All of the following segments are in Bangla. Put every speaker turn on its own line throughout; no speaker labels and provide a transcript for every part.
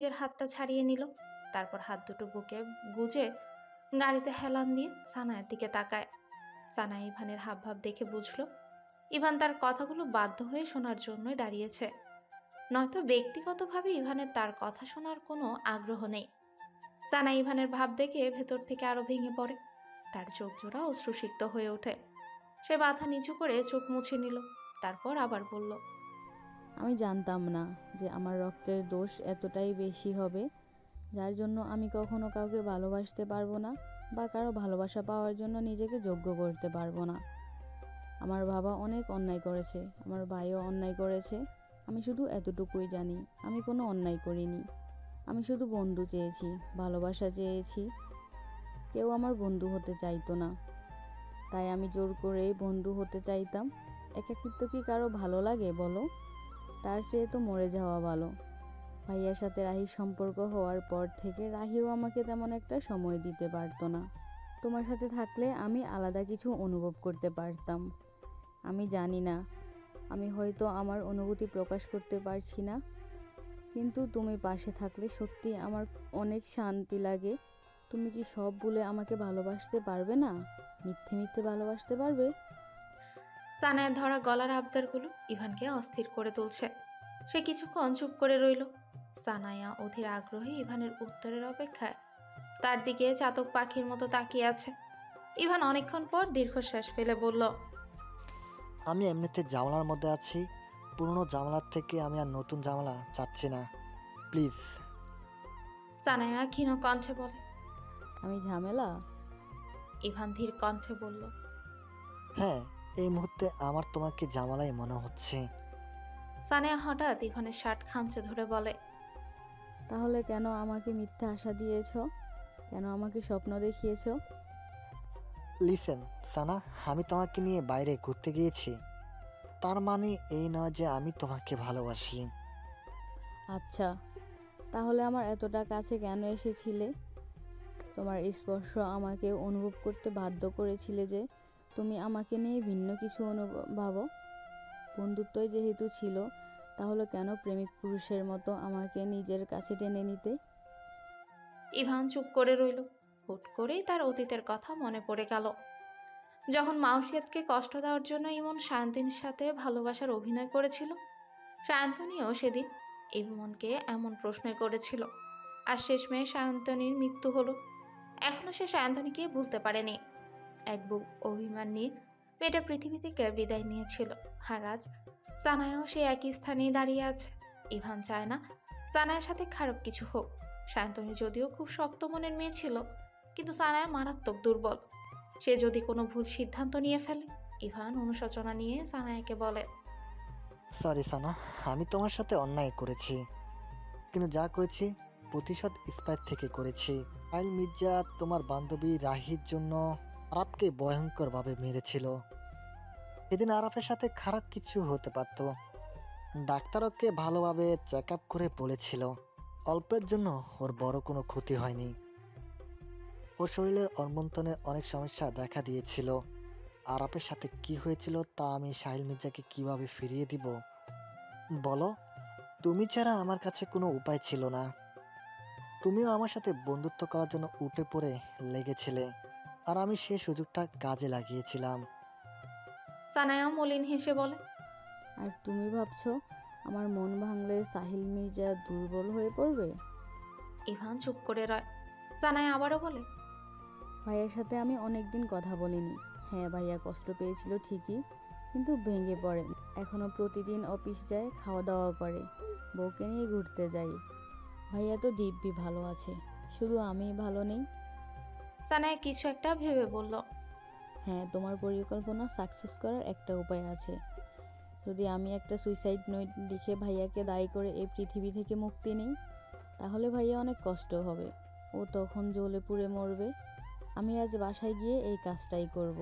নিজের হাতটা ছাড়িয়ে নিল। তারপর হাত দুটো বুকে গুজে গাড়িতে হেলান দিয়ে সানায়ের দিকে তাকায়। সানা ইভানের হাবভাব দেখে বুঝল ইভান তার কথাগুলো বাধ্য হয়ে শোনার জন্যই দাঁড়িয়েছে, নয়তো ব্যক্তিগতভাবে ইভানের তার কথা শোনার কোনো আগ্রহ নেই। সানা ইভানের ভাব দেখে ভেতর থেকে আরো ভেঙে পড়ে। তার চোখ জোড়া অশ্রুসিক্ত হয়ে ওঠে। সে মাথা নিচু করে চোখ মুছে নিল, তারপর আবার বলল,
আমি জানতাম না যে আমার রক্তের দোষ এতটাই বেশি হবে, যার জন্য আমি কখনো কাউকে ভালোবাসতে পারবো না বা কারো ভালোবাসা পাওয়ার জন্য নিজেকে যোগ্য করতে পারবো না। আমার বাবা অনেক অন্যায় করেছে, আমার ভাইও অন্যায় করেছে। আমি শুধু এতটুকুই জানি, আমি কোনো অন্যায় করিনি। আমি শুধু বন্ধু চেয়েছি, ভালোবাসা চেয়েছি। কেউ আমার বন্ধু হতে চাইতো না, তাই আমি জোর করেই বন্ধু হতে চাইতাম। একাকিত্ব কি কারো ভালো লাগে বলো? তার চেয়ে তো মরে যাওয়া ভালো। ভাইয়ার সাথে রাহির সম্পর্ক হওয়ার পর থেকে রাহিও আমাকে তেমন একটা সময় দিতে পারতো না। তোমার সাথে থাকলে আমি আলাদা কিছু অনুভব করতে পারতাম। আমি জানি না, আমি হয়তো আমার অনুভূতি প্রকাশ করতে পারছি না, কিন্তু তুমি পাশে থাকলে সত্যি আমার অনেক শান্তি লাগে। তুমি কি সব ভুলে আমাকে ভালোবাসতে পারবে না? মিথ্যে মিথ্যে ভালোবাসতে পারবে?
সানায়ের ধরা গলার আবদারগুলো ইভানকে অস্থির করে তুলছে। সে কিছুক্ষণ চুপ করে রইল। সানায়া অধীর আগ্রহে ইভানের উত্তরের অপেক্ষায় তার দিকে চাতক পাখির মতো তাকিয়ে আছে। ইভান অনেকক্ষণ পর দীর্ঘশ্বাস ফেলে বলল,
আমি এমনিতে জামালার মধ্যে আছি। পুরনো জামালার থেকে আমি আর নতুন জামালা চাচ্ছি না, প্লিজ।
সানায়া ক্ষীণ কণ্ঠে বলে।
আমি ঝামেলা?
ইভান ধীর কণ্ঠে বলল,
হ্যাঁ, এই মুহূর্তে আমার তোমাকে জামালাই মনে হচ্ছে।
সানায়া হঠাৎ ইভানের শার্ট খামচে ধরে বলে,
তাহলে কেন আমাকে মিথ্যে আশা দিয়েছ? কেন আমাকে স্বপ্ন দেখিয়েছ?
লিসেন সানা, আমি তোমাকে নিয়ে বাইরে ঘুরতে গিয়েছি, তার মানে এই নয় যে আমি তোমাকে ভালোবাসি।
আচ্ছা, তাহলে আমার এতটা কাছে কেন এসেছিলে? তোমার স্পর্শ আমাকে অনুভব করতে বাধ্য করেছিলে যে তুমি আমাকে নিয়ে ভিন্ন কিছু ভাবো। বন্ধুত্বই যেহেতু ছিল, তাহলে কেন প্রেমিক পুরুষের মতো আমাকে নিজের কাছে টেনে নিতে?
ইভান চুপ করে রইল। হুট করেই তার অতীতের কথা মনে পড়ে গেল, যখন মাউসিয়াতকে কষ্ট দেওয়ার জন্য ইমন সায়ন্তনীর সাথে ভালোবাসার অভিনয় করেছিল। সায়ন্তনীও সেদিন ইমনকে এমন প্রশ্নই করেছিল। আর শেষমেশ সায়ন্তনীর মৃত্যু হলো। এখনো সে সায়ন্তনীকে ভুলতে পারেনি। এক বুক অভিমান নিয়ে মেয়েটা পৃথিবী থেকে বিদায় নিয়েছিল। আর আজ সানায়াও সে একই স্থানেই দাঁড়িয়ে আছে। ইভান চায় না সানায়ার সাথে খারাপ কিছু হোক। সায়ন্তনী যদিও খুব শক্ত মনের মেয়ে ছিল, কিন্তু সানায়া মারাত্মক দুর্বল। সে যদি কোনো ভুল সিদ্ধান্ত নিয়ে ফেলে। ইভান অনুশোচনা নিয়ে সানায়াকে বলে,
সরি সানা, আমি তোমার সাথে অন্যায় করেছি, কিন্তু যা করেছি প্রতিশোধ স্পাইর থেকে করেছি। আইল মির্জা তোমার বান্ধবী রাহির জন্য আরাফকে ভয়ঙ্করভাবে মেরেছিল। সেদিন আরাফের সাথে খারাপ কিছু হতে পারত। ডাক্তার ওকে ভালোভাবে চেক আপ করে বলেছিল অল্পের জন্য ওর বড় কোনো ক্ষতি হয়নি। ওর শরীরের অভ্যন্তরে অনেক সমস্যা দেখা দিয়েছিল। আরাফের সাথে কি হয়েছিল তা আমি সাহিল মির্জাকে কিভাবে ফিরিয়ে দিব বলো? তুমি ছাড়া আমার কাছে কোনো উপায় ছিল না। তুমিও আমার সাথে বন্ধুত্ব করার জন্য উঠে পড়ে লেগেছিলে, আর আমি সেই সুযোগটা কাজে লাগিয়েছিলাম।
সানায়া মলিন হেসে বলে,
আর তুমি ভাবছো আমার মন ভাঙলে সাহিল মির্জা দুর্বল হয়ে পড়বে?
ইভান চুপ করে রয়। সানায়া আবারও বলে,
ভাইয়ার সাথে আমি অনেক দিন কথা বলিনি। হ্যাঁ, ভাইয়া কষ্ট পেয়েছিল ঠিকই, কিন্তু ভেঙে পড়েন। এখনো প্রতিদিন অফিস যায়, খাওয়া দাওয়া করে, বউকে নিয়ে ঘুরতে যাই। ভাইয়া তো দিব্যি ভালো আছে, শুধু আমিই ভালো নেই।
সানায়া কিছু একটা ভেবে বলল,
হ্যাঁ, তোমার পরিকল্পনা সাকসেস করার একটা উপায় আছে। যদি আমি একটা সুইসাইড নোট লিখে ভাইয়াকে দায়ী করে এই পৃথিবী থেকে মুক্তি নিই, তাহলে ভাইয়া অনেক কষ্ট হবে। ও তখন জ্বলে পুড়ে মরবে। আমি আজ বাসায় গিয়ে এই কাজটাই করব।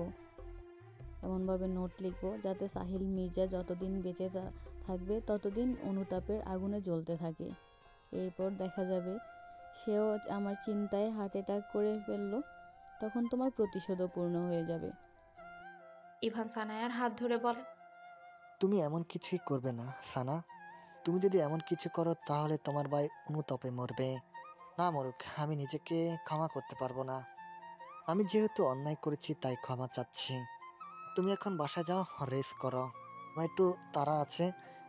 এমনভাবে নোট লিখব যাতে সাহিল মির্জা যতদিন বেঁচে থাকবে ততদিন অনুতাপের আগুনে জ্বলতে থাকে। এরপর দেখা যাবে সেও আমার চিন্তায় হার্ট অ্যাটাক করে ফেললো, তখন তোমার প্রতিশোধও পূর্ণ হয়ে যাবে।
ইভান সানায়ার হাত ধরে বলে,
তুমি এমন কিছুই করবে না সানা, তুমি যদি এমন কিছু করো তাহলে তোমার ভাই অনুতাপে মরবে। না মরুক, আমি নিজেকে ক্ষমা করতে পারবো না। আমি যেহেতু অন্যায় করেছি তাই ক্ষমা চাচ্ছি। তুমি এখন বাসায় যাও, রেস্ট করো। আমার একটু তাড়া আছে।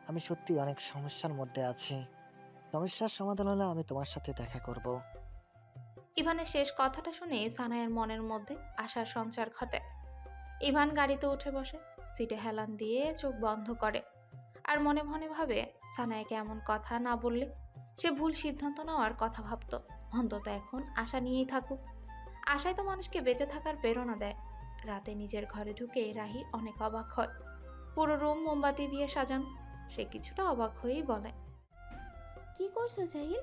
আমি সত্যি অনেক সমস্যার মধ্যে আছি। সমস্যার সমাধান হলে আমি তোমার সাথে দেখা করব।
ইভানের শেষ কথাটা শুনে সানায়ের মনের মধ্যে আশার সঞ্চার ঘটে। ইভান গাড়িতে উঠে বসে, সিটে হেলান দিয়ে চোখ বন্ধ করে। আর মনে মনে ভাবে সানায়াকে এমন কথা না বললে সে ভুল সিদ্ধান্ত নেওয়ার কথা ভাবতো। অন্তত এখন আশা নিয়েই থাকুক। আশায় তো মানুষকে বেঁচে থাকার প্রেরণা দেয়। রাতে নিজের ঘরে ঢুকে রাহি অনেক অবাক হয়। পুরো রুম মোমবাতি দিয়ে সাজানো। সে কিছুটা অবাক হয়েই বলে,
কি করছো সাহিল?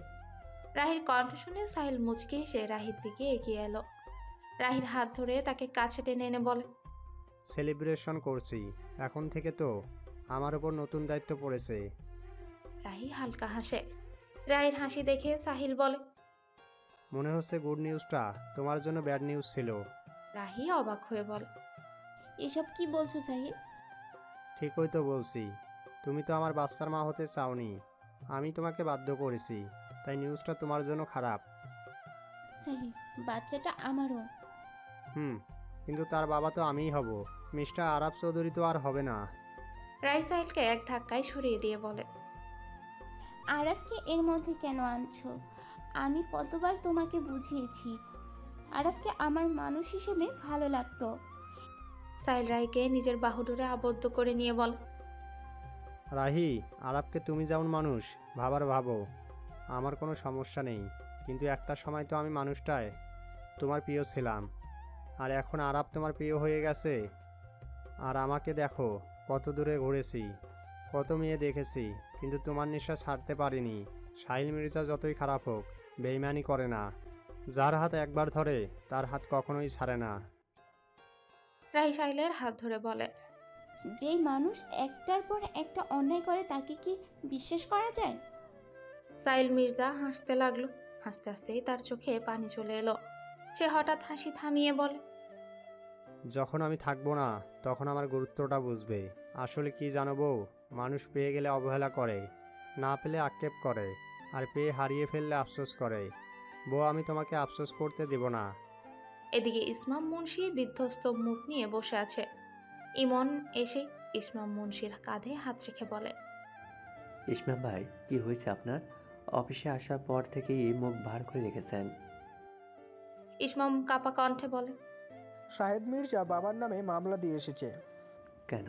রাহির কণ্ঠ শুনে সাহিল মুচকে এসে রাহির দিকে এগিয়ে এলো। রাহির হাত ধরে তাকে কাছে টেনে এনে বলে,
সেলিব্রেশন করছি, এখন থেকে তো আমার উপর নতুন দায়িত্ব পড়েছে।
রাহি হালকা হাসে। রাহির হাসি দেখে সাহিল বলে,
মনে হচ্ছে গুড নিউজটা তোমার জন্য ব্যাড নিউজ ছিল।
রাহি অবাক হয়ে বলে,
এসব কি বলছো সাহিল?
ঠিকই তো বলছি, তুমি তো আমার বাচ্চার মা হতে চাওনি, আমি তোমাকে বাধ্য করেছি, তাই নিউজটা তোমার জন্য খারাপ।
সাহিল, বাচ্চাটা আমারও।
কিন্তু তার বাবা তো আমিই হব, মিস্টার আরাব চৌধুরী তো আর হবে না।
রাহি সাহিলকে এক ধাক্কায় সরিয়ে দিয়ে বলে,
আরাফকে এর মধ্যে কেন আনছো? আমি কতবার তোমাকে বুঝিয়েছি আরাফকে আমার মানুষ হিসেবে ভালো লাগতো।
সাহিল রাহিকে নিজের বাহুডোরে আবদ্ধ করে নিয়ে বলে,
রাহি, আরাবকে তুমি যেমন মানুষ ভাবার ভাবো, আমার কোনো সমস্যা নেই, কিন্তু একটা সময় তো আমি মানুষটায় তোমার প্রিয় ছিলাম, আর এখন আরাব তোমার প্রিয় হয়ে গেছে। আর আমাকে দেখো, কত দূরে ঘুরেছি, কত মেয়ে দেখেছি, কিন্তু তোমার নেশা ছাড়তে পারিনি। সাহিল মির্জা যতই খারাপ হোক, বেইমানি করে না। যার হাত একবার ধরে তার হাত কখনোই ছাড়ে না।
রাহি সাহিলের হাত ধরে বলে,
যেই মানুষ একটার পর একটা অন্যায় করে তাকে কি বিশ্বাস করা যায়?
সাহিল মির্জা হাসতে লাগলো। হাসতে হাসতেই তার চোখে পানি চলে এলো। সে হঠাৎ হাসি থামিয়ে বলে,
যখন আমি থাকবো না তখন আমার গুরুত্বটা বুঝবে। আসলে কি জানো বউ, মানুষ পেয়ে গেলে অবহেলা করে, না পেলে আক্ষেপ করে, আর পেয়ে হারিয়ে ফেললে আফসোস করে। বউ, আমি তোমাকে আফসোস করতে দেব না।
এদিকে ইসমাম মুন্সি বিধ্বস্ত মুখ নিয়ে বসে আছে। ইমন এসে ইসমাম মুন্সির কাঁধে হাত রেখে বলে,
ইসমাম ভাই, কি হয়েছে আপনার? অফিসে আসার পর থেকেই মুখ ভার করে রেখেছেন।
ইসমাম কাপা কণ্ঠে বলে,
শাহেদ মির্জা বাবার নামে মামলা দিয়ে এসেছে।
কেন?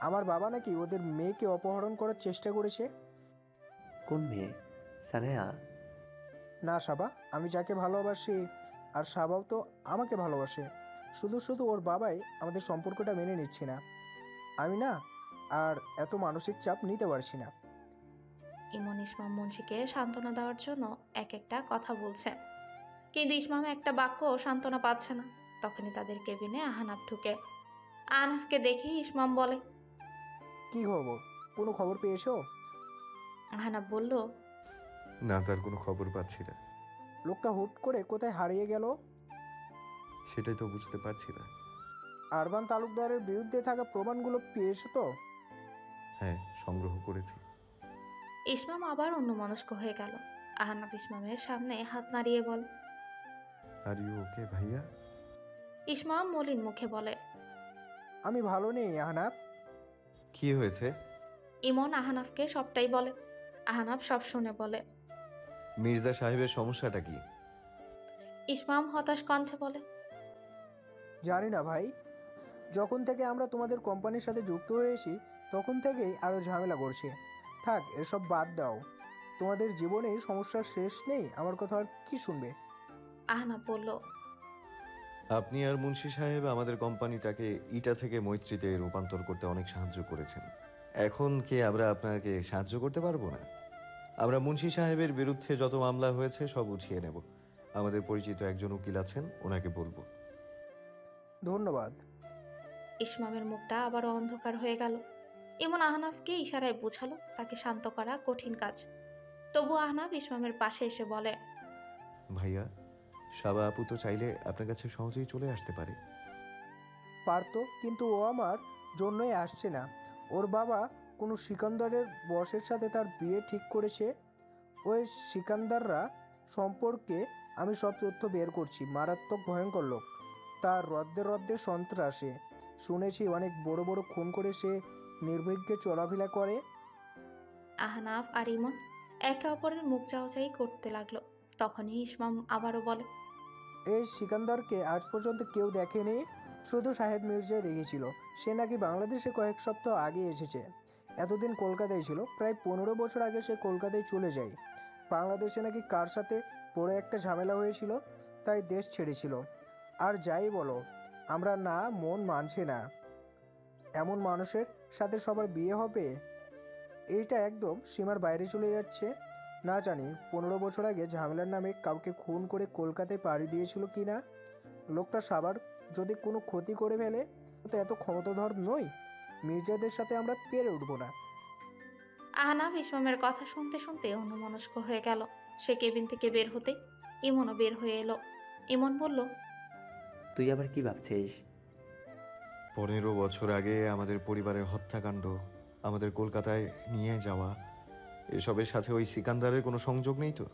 আমার বাবা নাকি ওদের মেয়েকে অপহরণ করার চেষ্টা করেছে।
কোন মেয়ে? সানেয়া?
না সাবা, আমি যাকে ভালোবাসি আর সাবাও তো আমাকে ভালোবাসে, শুধু শুধু ওর বাবাই আমাদের সম্পর্কটা মেনে নিচ্ছে না। আমি না আর এত মানসিক চাপ নিতে পারছি না।
ইমন ইসমাম মুন্সিকে সান্ত্বনা দেওয়ার জন্য এক একটা কথা বলছে, কিন্তু ইসমাম একটা বাক্য সান্ত্বনা পাচ্ছে না। তখনই তাদের কেবিনে আহনাফ ঢুকে। আহনাফকে দেখেই ইসমাম বলে,
কি খবর? কোনো খবর পেয়েছো?
আহনাফ বলল,
না, তার কোনো খবর পাচ্ছি না।
লোকটা হুট করে কোথায় হারিয়ে গেল?
সেটাই তো বুঝতে পারছি না।
আরবান তালুকদারের বিরুদ্ধে থাকা প্রমাণগুলো পেয়েছো তো?
হ্যাঁ, সংগ্রহ করেছি।
ইসমাম আবার অন্যমনস্ক হয়ে গেল। আহনাফ ইসমামের সামনে হাত নাড়িয়ে বলে,
আর ইউ ওকে ভাইয়া?
ইসমাম মলিন মুখে বলে,
আমি ভালো নেই আহনাফ।
কি হয়েছে?
ইমন আহনাফকে সবটাই বলে। আহনাফ সব শুনে বলে,
মির্জা সাহেবের সমস্যাটা কি?
ইসমাম হতাশ কণ্ঠে বলে,
জানি না ভাই, যখন থেকে আমরা তোমাদের কোম্পানির সাথে যুক্ত হয়েছি তখন থেকেই আরও ঝামেলা করছে। থাক, এসব বাদ দাও। তোমাদের জীবনে সমস্যার শেষ নেই, আমার কথা আর কি শুনবে?
আহনাফ বলল,
আপনি আর মুন্সি সাহেব আমাদের কোম্পানিটাকে ইটা থেকে মৈত্রীতে রূপান্তর করতে অনেক সাহায্য করেছেন। এখন কি আমরা আপনাকে সাহায্য করতে পারবো না? আমরা মুন্সি সাহেবের বিরুদ্ধে যত মামলা হয়েছে সব উঠিয়ে নেব। আমাদের পরিচিত একজন উকিল আছেন, ওনাকে বলবো।
ধন্যবাদ।
ইসমামের মুখটা আবার অন্ধকার হয়ে গেল। ইমন আহনাফকে ইশারায় বোঝালো তাকে শান্ত করা কঠিন কাজ। তবু আহনাফ ইসমামের পাশে এসে বলে,
ভাইয়া, সাবা আপু তো চাইলে আপনার কাছে সহজেই চলে আসতে পারে।
পারতো, কিন্তু ও আমার জন্যই আসছে না। ওর বাবা কোনো সিকান্দারের বসের সাথে তার বিয়ে ঠিক করেছে। ওই সিকান্দাররা সম্পর্কে আমি সব তথ্য বের করছি। মারাত্মক ভয়ঙ্কর লোক। তার রদ্দে রদ্দে সন্ত্রাসে শুনেছি অনেক বড় বড় খুন করে সে নির্বিঘ্নে চলাফেরা করে।
আহনাফ আর ইমন একে অপরের মুখ চাওয়াচাই করতে লাগলো। তখনই ইসমাম আবারও বলে,
এই সিকান্দারকে আজ পর্যন্ত কেউ দেখেনি, শুধু শাহেদ মির্জা দেখেছিল। সে নাকি বাংলাদেশে কয়েক সপ্তাহ আগে এসেছে। এতদিন কলকাতায় ছিল। প্রায় 15 বছর আগে সে কলকাতায় চলে যায়। বাংলাদেশে নাকি কার সাথে বড় একটা ঝামেলা হয়েছিল, তাই দেশ ছেড়েছিল। আর যাই বলো, আমরা না মন মানছে না এমন মানুষের সাথে সবার বিয়ে হবে। এইটা একদম সীমার বাইরে চলে যাচ্ছে। না জানি 15 বছর আগে ঝামেলার নামে কাউকে খুন করে কলকাতায় পাড়ি দিয়েছিল কি না। লোকটা সাবার যদি কোনো ক্ষতি করে ফেলে, তো এত ক্ষমতাধর নই। মির্জাদের সাথে আমরা পেরে উঠবো না।
আহনাফ ইসমামের কথা শুনতে শুনতে অন্যমনস্ক হয়ে গেল। সে কেবিন থেকে বের হতে ইমনও বের হয়ে এলো। ইমন বলল,
তুই আবার কি ভাবছিস?
15 বছর আগে আমাদের পরিবারের হত্যাকাণ্ড, আমাদের কলকাতায় নিয়ে যাওয়া, এসবের সাথে ওই সিকান্দারের কোনো সংযোগ নেই তো?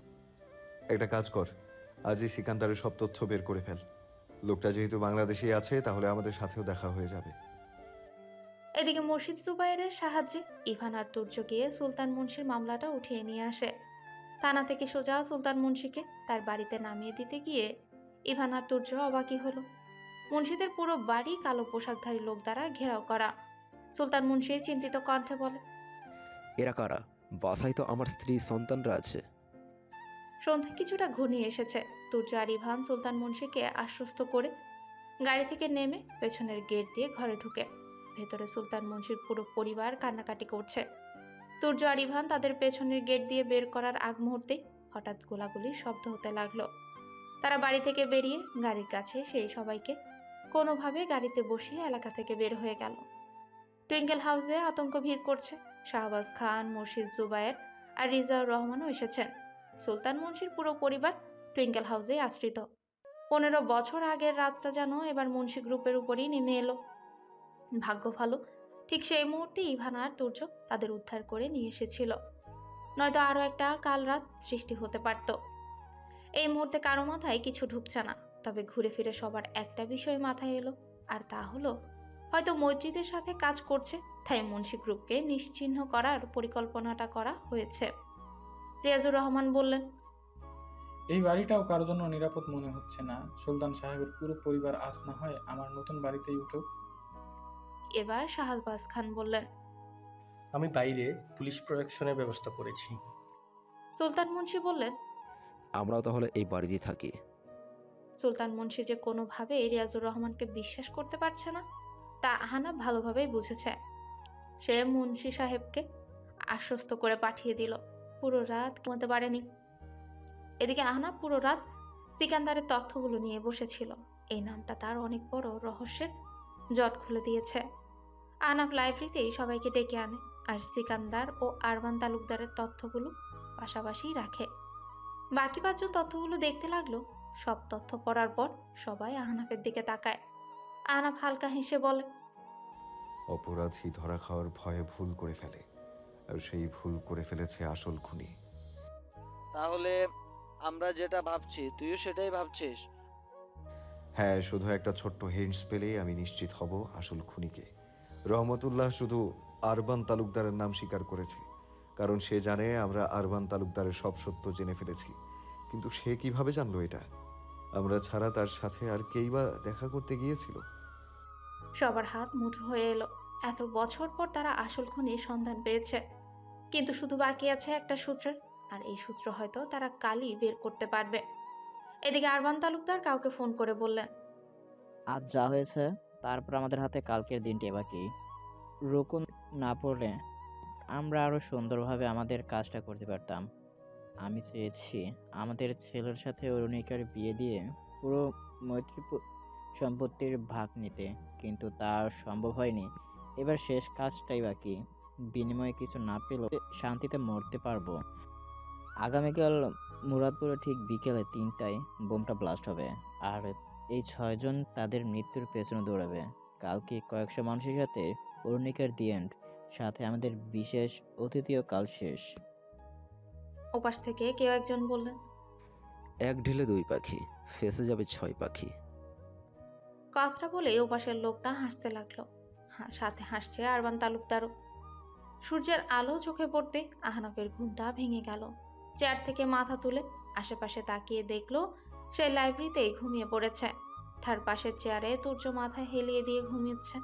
একটা কাজ কর, আজই সিকান্দারের সব তথ্য বের করে ফেল। লোকটা যেহেতু বাংলাদেশে আছে, তাহলে আমাদের সাথেও দেখা হয়ে যাবে।
এদিকে মুর্শিদ জুবাইরের সাহায্যে ইভান আর তুর্য গিয়ে সুলতান মুন্সির মামলাটা উঠিয়ে নিয়ে আসে। থানা থেকে সোজা সুলতান মুন্সিকে তার বাড়িতে নামিয়ে দিতে গিয়ে ইভান আর তুর্য অবাকই হলো। মুন্সিদের পুরো বাড়ি কালো পোশাকধারী লোক দ্বারা ঘেরাও করা। সুলতান মুন্সি চিন্তিত কণ্ঠে বলে,
এরা কারা? বাসায় তো আমার স্ত্রী সন্তানরা আছে।
সন্ধ্যা কিছুটা ঘনিয়ে এসেছে। তুর্য আর ইভান সুলতান মুন্সিকে আশ্বস্ত করে গাড়ি থেকে নেমে পেছনের গেট দিয়ে ঘরে ঢুকে। ভেতরে সুলতান মুন্সির পুরো পরিবার কান্নাকাটি করছে। তুর্য আর ইভান তাদের পেছনের গেট দিয়ে বের করার আগ মুহূর্তে হঠাৎ গোলাগুলির শব্দ হতে লাগলো। তারা বাড়ি থেকে বেরিয়ে গাড়ির কাছে সেই সবাইকে কোনোভাবে গাড়িতে বসিয়ে এলাকা থেকে বের হয়ে গেল। টুইঙ্কেল হাউসে আতঙ্ক ভিড় করছে। শাহবাজ খান, মুর্শিদ জুবায়ের আর রিজাউর রহমানও এসেছেন। সুলতান মুন্সির পুরো পরিবার টুইঙ্কেল হাউসে আশ্রিত। 15 বছর আগের রাতটা যেন এবার মুন্সি গ্রুপের উপরই নেমে এলো। ভাগ্য ভালো, ঠিক সেই মুহূর্তে ইভান আর তুর্য তাদের উদ্ধার করে নিয়ে এসেছিল, নয়তো আরও একটা কাল রাত সৃষ্টি হতে পারত। এই মুহূর্তে কারো মাথায় কিছু ঢুকছে না, তবে ঘুরে ফিরে সবার একটা বিষয় মাথায় এলো, আর তা হলো হয়তো মৈত্রীদের সাথে কাজ করছে, তাই মুন্সি গ্রুপকে নিশ্চিহ্ন করার পরিকল্পনাটা করা হয়েছে। রিয়াজুর রহমান বললেন,
এই বাড়িটাও কারোর জন্য নিরাপদ মনে হচ্ছে না। সুলতান সাহেবের পুরো পরিবার আজ না হয় আমার নতুন বাড়িতেই উঠুক।
এবার শাহবাজ খান বললেন,
আমি বাইরে পুলিশ প্রোটেকশনের ব্যবস্থা করেছি।
সুলতান মুন্সি বললেন,
আমরাও তাহলে এই বাড়িতেই থাকি।
সুলতান মুন্সি যে কোনোভাবে রিয়াজুর রহমানকে বিশ্বাস করতে পারছে না, তা আহানা ভালোভাবেই বুঝেছে। সে মুন্সি সাহেবকে আশ্বস্ত করে পাঠিয়ে দিল। পুরো রাত ঘুমাতে পারেনি। এদিকে আহানা পুরো রাত সিকান্দারের তথ্যগুলো নিয়ে বসেছিল। এই নামটা তার অনেক বড় রহস্যের জট খুলে দিয়েছে। আহনাফ লাইব্রেরিতেই সবাইকে ডেকে আনে, আর সিকান্দার ও আরমান তালুকদারের তথ্যগুলো পাশাপাশি রাখে। বাকি 5 জন তথ্যগুলো দেখতে লাগলো। সব তথ্য পড়ার পর সবাই আহনাফের দিকে তাকায়। আহনাফ হালকা হেসে বলে,
অপরাধী ধরা খাওয়ার ভয়ে ভুল করে ফেলে, আর সেই ভুল করে ফেলেছে আসল খুনি।
তাহলে আমরা যেটা ভাবছি তুইও সেটাই ভাবছিস?
হ্যাঁ, শুধু একটা ছোট্ট হিন্টস পেলেই আমি নিশ্চিত হব আসল খুনিকে। রহমতুল্লাহ শুধু আরবান তালুকদারের নাম স্বীকার করেছে, কারণ সে জানে আমরা আরবান তালুকদারের সব সত্য জেনে ফেলেছি। কিন্তু সে কিভাবে জানলো এটা? আমরা ছাড়া তার সাথে আর কেই বা দেখা করতে গিয়েছিল?
সবার হাত মুঠো হয়ে এলো। এত বছর পর তারা আসল খুনির সন্ধান পেয়েছে, কিন্তু শুধু বাকি আছে একটা সূত্রের, আর এই সূত্র হয়তো তারা কালই বের করতে পারবে। এদিকে আরবান তালুকদার কাউকে ফোন করে বললেন,
আজ যা হয়েছে তারপর আমাদের হাতে কালকের দিনটি বাকি। রুকুন না পড়লে আমরা আরো সুন্দরভাবে আমাদের কাজটা করতে পারতাম। আমি চেয়েছি আমাদের ছেলের সাথে অরুণিকার বিয়ে দিয়ে পুরো মৈত্রী সম্পত্তির ভাগ নিতে, কিন্তু তা সম্ভব হয়নি। এবার শেষ কাজটাই বাকি। বিনিময়ে কিছু না পেলেও শান্তিতে মরতে পারবো। আগামীকাল মুরাদপুরে ঠিক বিকেলে 3টায় বোমটা ব্লাস্ট হবে, আর এই 6 জন তাদের মৃত্যুর পেছনে দৌড়াবে। কালকে কয়েকশো মানুষের সাথে অরুণিকার দি এন্ড সাথে আমাদের বিশেষ অতিথিও কাল শেষ।
ওপাশ থেকে কেউ একজন বললেন,
এক ঢিলে 2 পাখি, ফেসে যাবে 6 পাখি।
কথাটা বলে ওপাশের লোকটা হাসতে লাগলো। সাথে হাসছে আরবান তালুকদারও। সূর্যের আলো চোখে পড়তে আহনাফের ঘুমটা ভেঙে গেল। চেয়ার থেকে মাথা তুলে আশেপাশে তাকিয়ে দেখলো সে লাইব্রেরিতেই ঘুমিয়ে পড়েছে। তার পাশের চেয়ারে তুর্য মাথা হেলিয়ে দিয়ে ঘুমিয়েছে।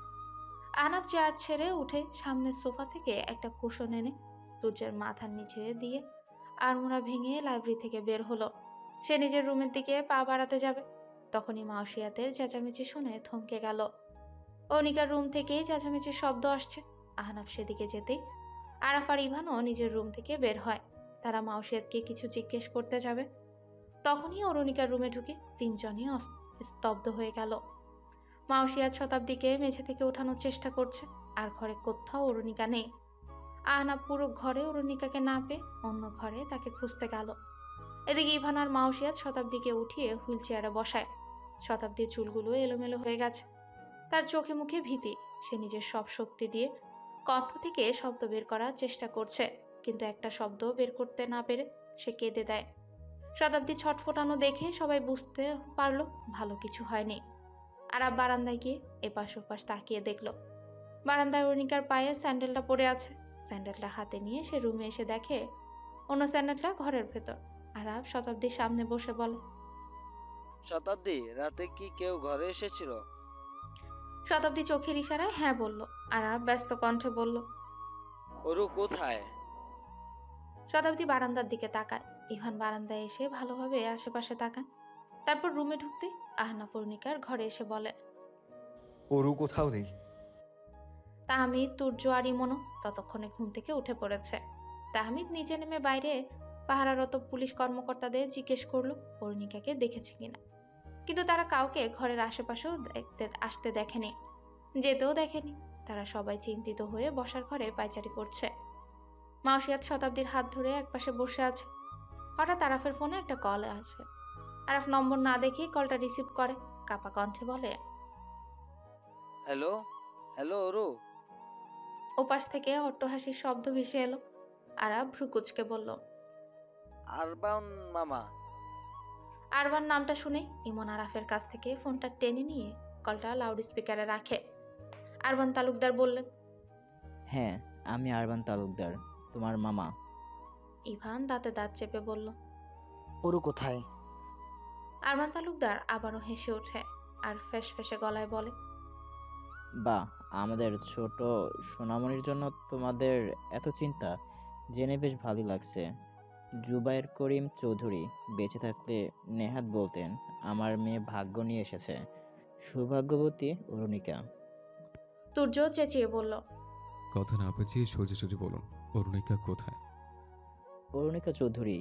আহনাফ চেয়ার ছেড়ে উঠে সামনের সোফা থেকে একটা কুশন এনে তুর্যের মাথার নিচে দিয়ে আড়মোড়া ভেঙে লাইব্রেরি থেকে বের হলো। সে নিজের রুমের দিকে পা বাড়াতে যাবে, তখনই মাউসিয়াতের চেঁচামেচি শুনে থমকে গেল। অনিকার রুম থেকেই চেঁচামেচির শব্দ আসছে। আহনাফ সেদিকে যেতেই আরাফ আর ইভানও নিজের রুম থেকে বের হয়। তারা মাউসিয়াতকে কিছু জিজ্ঞেস করতে যাবে, তখনই অরুণিকার রুমে ঢুকে তিনজনই স্তব্ধ হয়ে গেল। মাউসিয়াত শতাব্দীকে মেঝে থেকে ওঠানোর চেষ্টা করছে, আর ঘরে কোথাও অরুণিকা নেই। আহনাফ পুরো ঘরে অরুণিকাকে না পেয়ে অন্য ঘরে তাকে খুঁজতে গেল। এদিকে ইভান আর মাউসিয়াত শতাব্দীকে উঠিয়ে হুইল চেয়ারে বসায়। শতাব্দীর চুলগুলো এলোমেলো হয়ে গেছে, তার চোখে মুখে ভীতি। সে নিজের সব শক্তি দিয়ে কণ্ঠ থেকে শব্দ বের করার চেষ্টা করছে, কিন্তু একটা শব্দ বের করতে না পেরে সে কেঁদে দেয়। শতাব্দী ছটফটানো দেখে সবাই বুঝতে পারলো ভালো কিছু হয়নি। আরাব বারান্দায় গিয়ে এপাশ ওপাশ তাকিয়ে দেখলো বারান্দায় অরুণিকার পায়ে স্যান্ডেলটা পড়ে আছে। স্যান্ডেলটা হাতে নিয়ে সে রুমে এসে দেখে অন্য স্যান্ডেলটা ঘরের ভেতর। আরাব শতাব্দীর সামনে বসে বলে,
শতাব্দী, রাতে কি কেউ ঘরে এসেছিল?
শতাব্দী চোখের ইশারায় হ্যাঁ বলল। আরাব ব্যস্ত কণ্ঠে বলল,
ওরু কোথায়?
শতাব্দী বারান্দার দিকে তাকায়। ইভান বারান্দায় এসে ভালোভাবে আশেপাশে তাকায়। তারপর রুমে ঢুকতেই আহনাফ অরুণিকার ঘরে এসে বলে,
ওরু কোথাও নেই।
তাহমিদ, তুর্য আর ইমনও ততক্ষণে ঘুম থেকে উঠে পড়েছে। তাহমিদ নিচে নেমে বাইরে পাহারারত পুলিশ কর্মকর্তাদের জিজ্ঞেস করলো অরুণিকাকে দেখেছে কিনা, কিন্তু তারা কাউকে ঘরের আশেপাশেও আসতে দেখেনি, যেতেও দেখেনি। তারা সবাই চিন্তিত হয়ে বসার ঘরে পায়চারি করছে। মাউসিয়াত শতাব্দীর হাত ধরে একপাশে বসে আছে। হঠাৎ আরাফের ফোনে একটা কল আসে। আরাফ নম্বর না দেখেই কলটা রিসিভ করে। কাপা কণ্ঠে বলে,
হ্যালো হ্যালো ওরু।
ওপাশ থেকে অট্টহাসির শব্দ ভেসে এলো। আরাফ ভ্রুকুচকে বলল,
আরবান মামা।
আরবান নামটা শুনে ইমন আরাফের কাছ থেকে ফোনটা টেনে নিয়ে কলটা লাউড স্পিকারে রাখে। আরবান তালুকদার বললেন,
হ্যাঁ, আমি আরবান তালুকদার, তোমার মামা।
ইভান দাঁতে দাঁত চেপে বলল,
ওরু কোথায়?
আরবান তালুকদার আবারও হেসে ওঠে আর ফ্যাস ফ্যাসে গলায় বলে,
বাহ, আমাদের ছোট সোনামণির জন্য তোমাদের এত চিন্তা জেনে বেশ ভালোই লাগছে। জুবায়ের করিম চৌধুরী বেঁচে থাকলে নেহাত বলতেন আমার মেয়ে ভাগ্য নিয়ে এসেছে, সৌভাগ্যবতী অরুণিকা।
তুর্য চেঁচিয়ে বলল,
কথা না পেঁচিয়ে সোজাসুজি বলুন, অরুণিকা কোথায়?
অরুণিকা চৌধুরী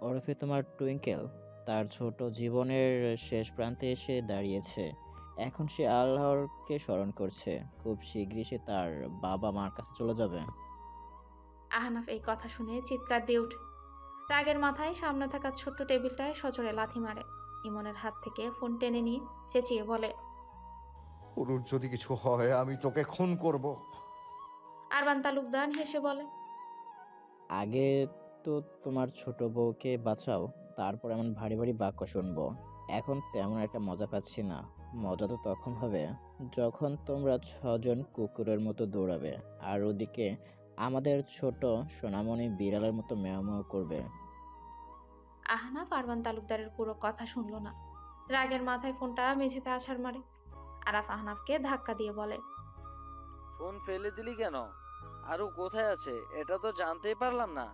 ওরফে তোমার টুইঙ্কেল তার ছোট জীবনের শেষ প্রান্তে এসে দাঁড়িয়েছে। এখন সে আল্লাহরকে স্মরণ করছে। খুব শীঘ্রই সে তার বাবা মার কাছে চলে যাবে।
আহনাফ এই কথা শুনে চিৎকার দিয়ে ওঠে। রাগের মাথায় সামনে থাকা ছোট্ট টেবিলটায় সজোরে লাথি মারে। ইমনের হাত থেকে ফোন টেনে নিয়ে চেঁচিয়ে বলে,
ওরুর যদি কিছু হয় আমি তোকে খুন করব।
আরবান তালুকদার হেসে বলে,
আগে তো তোমার ছোট বউকে বাঁচাও, তারপর এমন ভারী ভারী বাক্য শুনবো। এখন তেমন একটা মজা পাচ্ছি না। মজা তো তখন হবে যখন তোমরা 6 জন কুকুরের মতো দৌড়াবে, আর ওদিকে আমাদের ছোট সোনামণি বিড়ালের মতো মেও মেও করবে।
আহনাফ আরবান তালুকদারের পুরো কথা শুনলো না। রাগের মাথায় ফোনটা মেঝেতে আছাড় মারে। আরাফ আহনাফকে ধাক্কা দিয়ে বলে,
ফোন ফেলে দিলি কেন? আরু কোথায় আছে এটা তো জানতেই পারলাম না।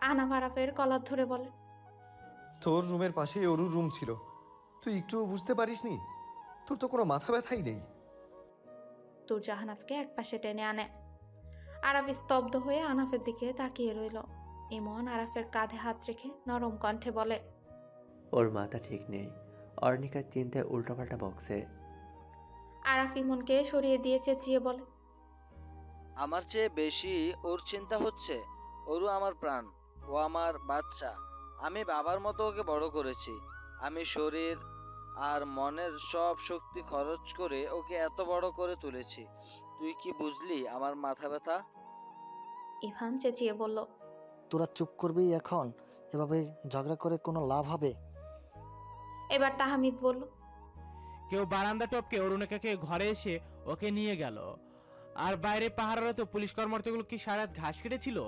আহনাফ আরাফের কলার ধরে বলে,
তোর রুমের পাশেই ওরুর রুম ছিল, তুই একটুও বুঝতে পারিসনি? তোর তো কোনো মাথা ব্যথাই নেই।
তুর্য আহনাফকে একপাশে টেনে আনে। আরাফ স্তব্ধ হয়ে আহনাফের দিকে তাকিয়ে রইল। ইমন আরাফের কাঁধে হাত রেখে নরম কণ্ঠে বলে,
ওর মাথা ঠিক নেই, অর্ণিকার চিন্তায় উল্টোপাল্টা বকছে।
আরাফ ইমনকে সরিয়ে দিয়ে চেঁচিয়ে বলে,
আমার চেয়ে বেশি ওর চিন্তা হচ্ছে। ওরু আমার প্রাণ, ও আমার বাচ্চা। আমি বাবার মতো ওকে বড় করেছি। আমি শরীর আর মনের সব শক্তি খরচ করে ওকে এত বড় করে তুলেছি। তুই কি বুঝলি আমার মাথা ব্যথা?
ইভান চেঁচিয়ে বলল।
তোরা চুপ করবি এখন? এভাবে ঝগড়া করে কোনো লাভ হবে?
এবার তাহমিদ বলল।
কেউ বারান্দা টপকে অরুণিকাকে ঘরে এসে ওকে নিয়ে গেল, আর বাইরে পাহারারত পুলিশ কর্মকর্তাগুলো কি সারা রাত ঘাস কেটেছিল?